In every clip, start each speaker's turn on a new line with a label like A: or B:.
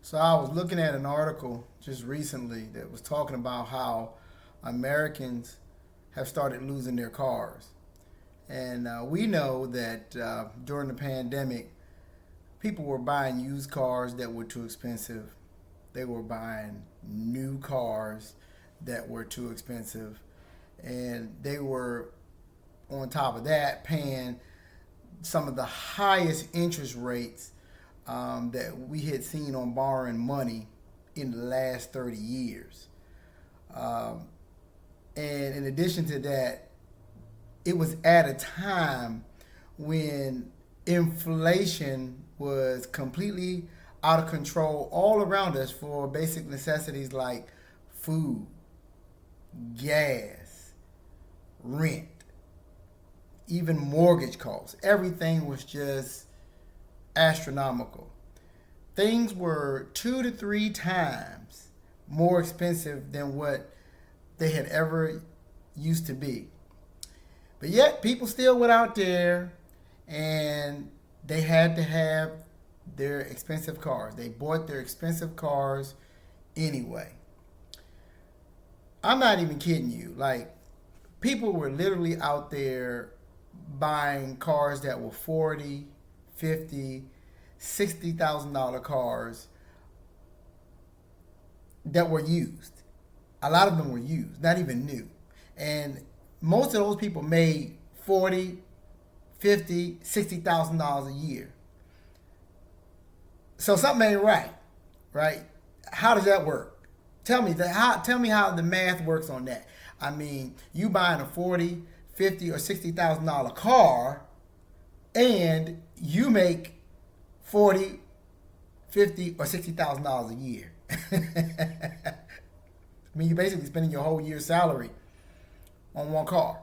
A: So I was looking at an article just recently that was talking about how Americans have started losing their cars. And we know that during the pandemic, people were buying used cars that were too expensive. They were buying new cars that were too expensive. And they were, on top of that, paying some of the highest interest rates that we had seen on borrowing money in the last 30 years. Um, and in addition to that, it was at a time when inflation was completely out of control all around us for basic necessities like food, gas, rent, even mortgage costs. Everything was just astronomical. Things were 2 to 3 times more expensive than what they had ever used to be. But yet, people still went out there and they had to have their expensive cars. They bought their expensive cars anyway. I'm not even kidding you. Like, people were literally out there buying cars that were 40, 50, $60,000 cars that were used. A lot of them were used, not even new. And most of those people made 40, 50, $60,000 a year. So something ain't right, right? How does that work? Tell me how the math works on that. I mean, you buying a 40, 50, or $60,000 car and you make 40, 50, or $60,000 a year. I mean, you're basically spending your whole year's salary on one car.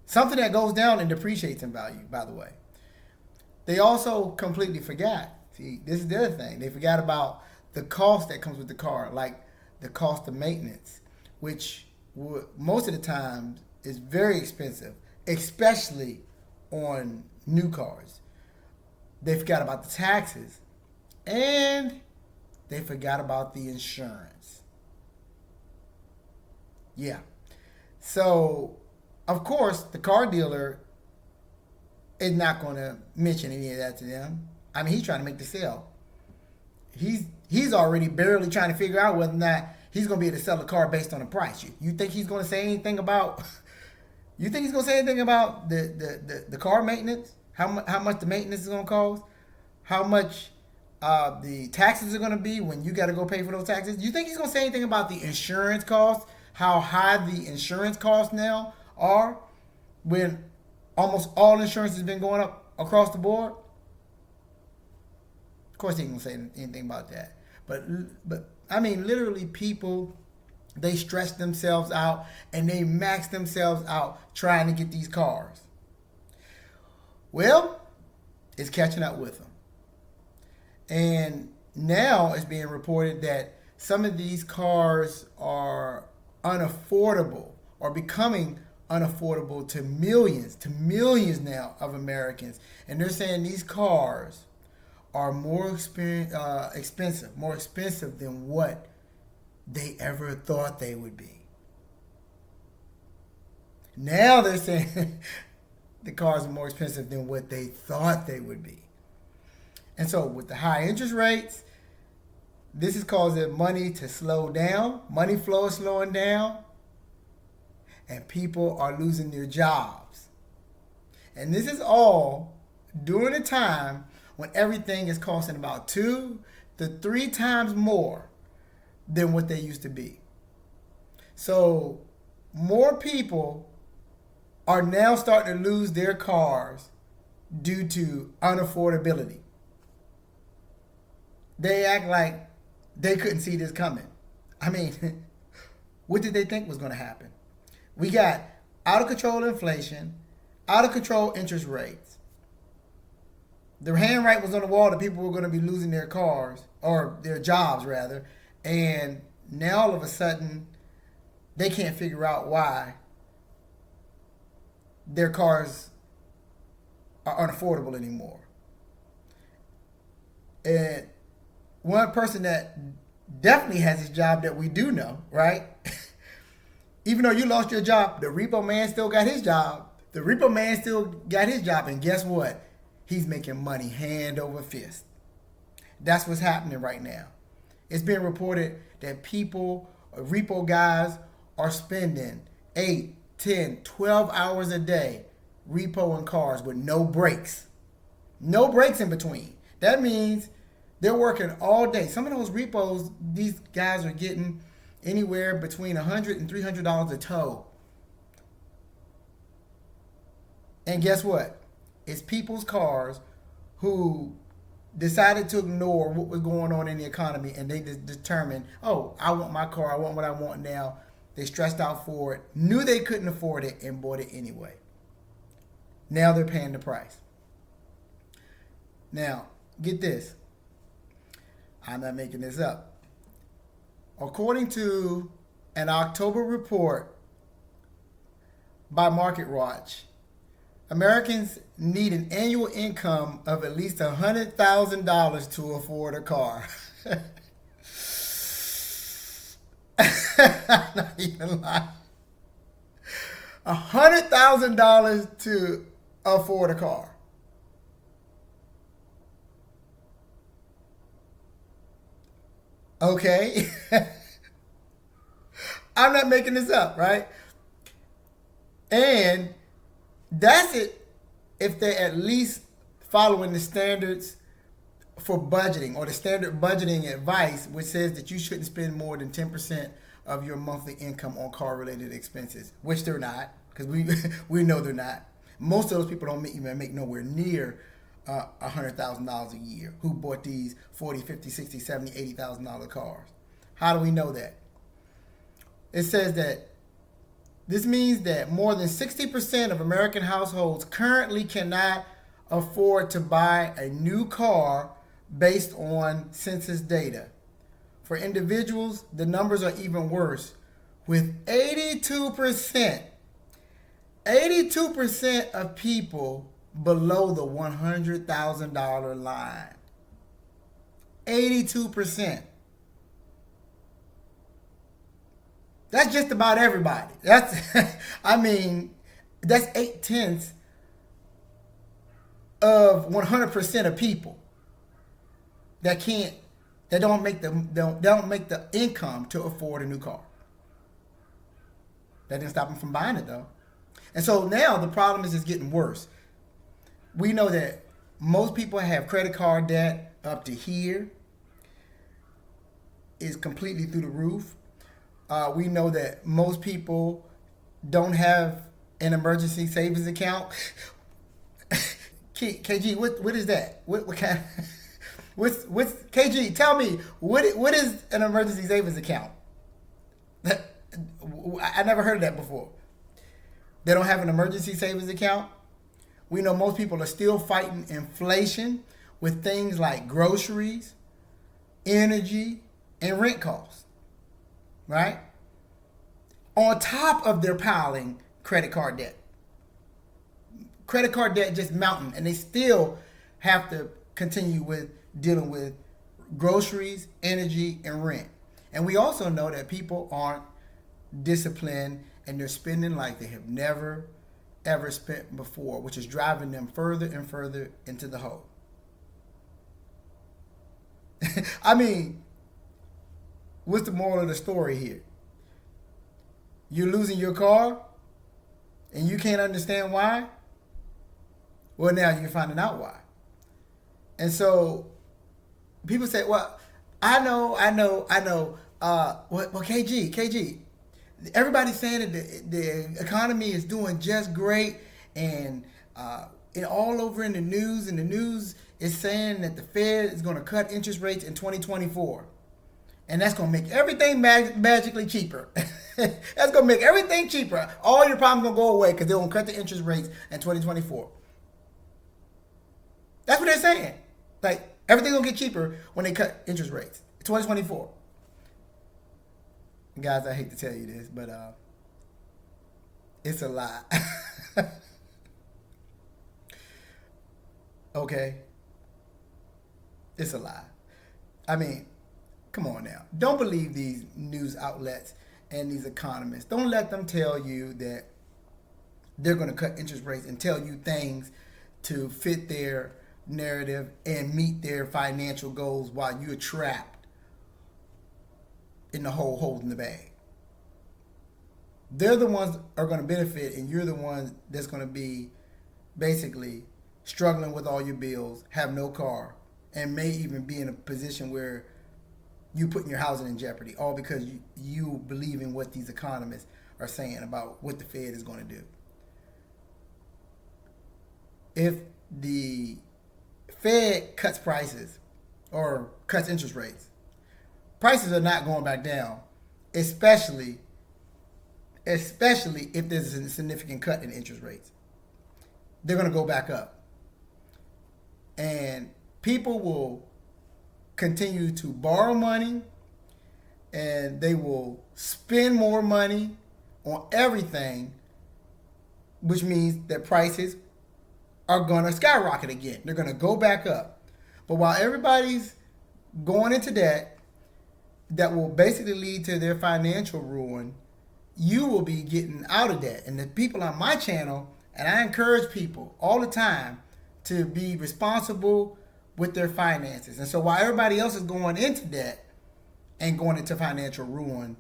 A: Something that goes down and depreciates in value, by the way. They also completely forgot. See, this is the other thing. They forgot about the cost that comes with the car, like the cost of maintenance, which most of the time is very expensive, especially on new cars. They forgot about the taxes and they forgot about the insurance. Yeah. So, of course, the car dealer is not going to mention any of that to them. I mean, he's trying to make the sale. He's already barely trying to figure out whether or not he's going to be able to sell a car based on the price. You think he's going to say anything about? You think he's going to say anything about the car maintenance? How much the maintenance is going to cost? How much the taxes are going to be when you got to go pay for those taxes? You think he's going to say anything about the insurance costs? How high the insurance costs now are when almost all insurance has been going up across the board? Of course, he ain't gonna say anything about that. But I mean, literally, people, they stress themselves out and they max themselves out trying to get these cars. Well, it's catching up with them, and now it's being reported that some of these cars are unaffordable or becoming unaffordable to millions now of Americans. And they're saying these cars are more expensive than what they ever thought they would be. Now they're saying the cars are more expensive than what they thought they would be. And so with the high interest rates, this is causing money to slow down. Money flow is slowing down. And people are losing their jobs. And this is all during a time when everything is costing about 2 to 3 times more than what they used to be. So more people are now starting to lose their cars due to unaffordability. They act like they couldn't see this coming. I mean, what did they think was going to happen? We got out of control inflation, out of control interest rates. The handwriting was on the wall that people were going to be losing their cars, or their jobs rather. And now all of a sudden, they can't figure out why their cars are unaffordable anymore. And one person that definitely has his job that we do know, right? Even though you lost your job, the repo man still got his job. The repo man still got his job. And guess what? He's making money hand over fist. That's what's happening right now. It's being reported that people, repo guys, are spending 8, 10, 12 hours a day repoing cars with no breaks. No breaks in between. That means they're working all day. Some of those repos, these guys are getting anywhere between $100 and $300 a tow. And guess what? It's people's cars who decided to ignore what was going on in the economy, and they just determined, oh, I want my car, I want what I want now. They stressed out for it, knew they couldn't afford it, and bought it anyway. Now they're paying the price. Now, get this. I'm not making this up. According to an October report by MarketWatch, Americans need an annual income of at least $100,000 to afford a car. I'm not even lying. $100,000 to afford a car. Okay. I'm not making this up, right? And that's it if they're at least following the standards for budgeting, or the standard budgeting advice, which says that you shouldn't spend more than 10% of your monthly income on car-related expenses, which they're not, because we know they're not. Most of those people don't even make nowhere near $100,000 a year who bought these $40, $50, $60, $70, $80,000 cars. How do we know that? It says that this means that more than 60% of American households currently cannot afford to buy a new car based on census data. For individuals, the numbers are even worse, with 82% of people below the $100,000 line. 82%. That's just about everybody. That's, I mean, that's 8/10 of 100% of people that don't make the income to afford a new car. That didn't stop them from buying it though. And so now the problem is it's getting worse. We know that most people have credit card debt up to here. Is completely through the roof. We know that most people don't have an emergency savings account. KG, what is that? What kind? What's KG? Tell me what is an emergency savings account? I never heard of that before. They don't have an emergency savings account. We know most people are still fighting inflation with things like groceries, energy, and rent costs. Right? On top of their piling credit card debt. Credit card debt just mounting, and they still have to continue with dealing with groceries, energy, and rent. And we also know that people aren't disciplined, and they're spending like they have never, ever spent before, which is driving them further and further into the hole. I mean, what's the moral of the story here? You're losing your car and you can't understand why? Well, now you're finding out why. And so people say, well, I know. Well, KG, everybody's saying that the economy is doing just great, and all over in the news, and the news is saying that the Fed is going to cut interest rates in 2024. And that's going to make everything magically cheaper. That's going to make everything cheaper. All your problems going to go away because they're going to cut the interest rates in 2024. That's what they're saying. Like, everything's going to get cheaper when they cut interest rates. 2024. Guys, I hate to tell you this, but it's a lie. Okay? It's a lie. I mean, come on now. Don't believe these news outlets and these economists. Don't let them tell you that they're going to cut interest rates and tell you things to fit their narrative and meet their financial goals while you're trapped in the hole holding the bag. They're the ones that are going to benefit, and you're the one that's going to be basically struggling with all your bills, have no car, and may even be in a position where you putting your housing in jeopardy, all because you believe in what these economists are saying about what the Fed is going to do. If the Fed cuts prices or cuts interest rates, prices are not going back down, especially if there's a significant cut in interest rates. They're going to go back up. And people will continue to borrow money, and they will spend more money on everything, which means that prices are going to skyrocket again. They're going to go back up. But while everybody's going into debt, that will basically lead to their financial ruin, you will be getting out of debt. And the people on my channel, and I encourage people all the time to be responsible with their finances. And so while everybody else is going into debt and going into financial ruin,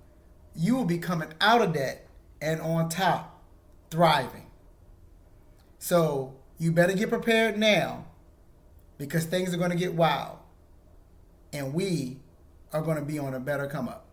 A: you will be coming out of debt and on top, thriving. So you better get prepared now, because things are going to get wild. And we are going to be on a better come up.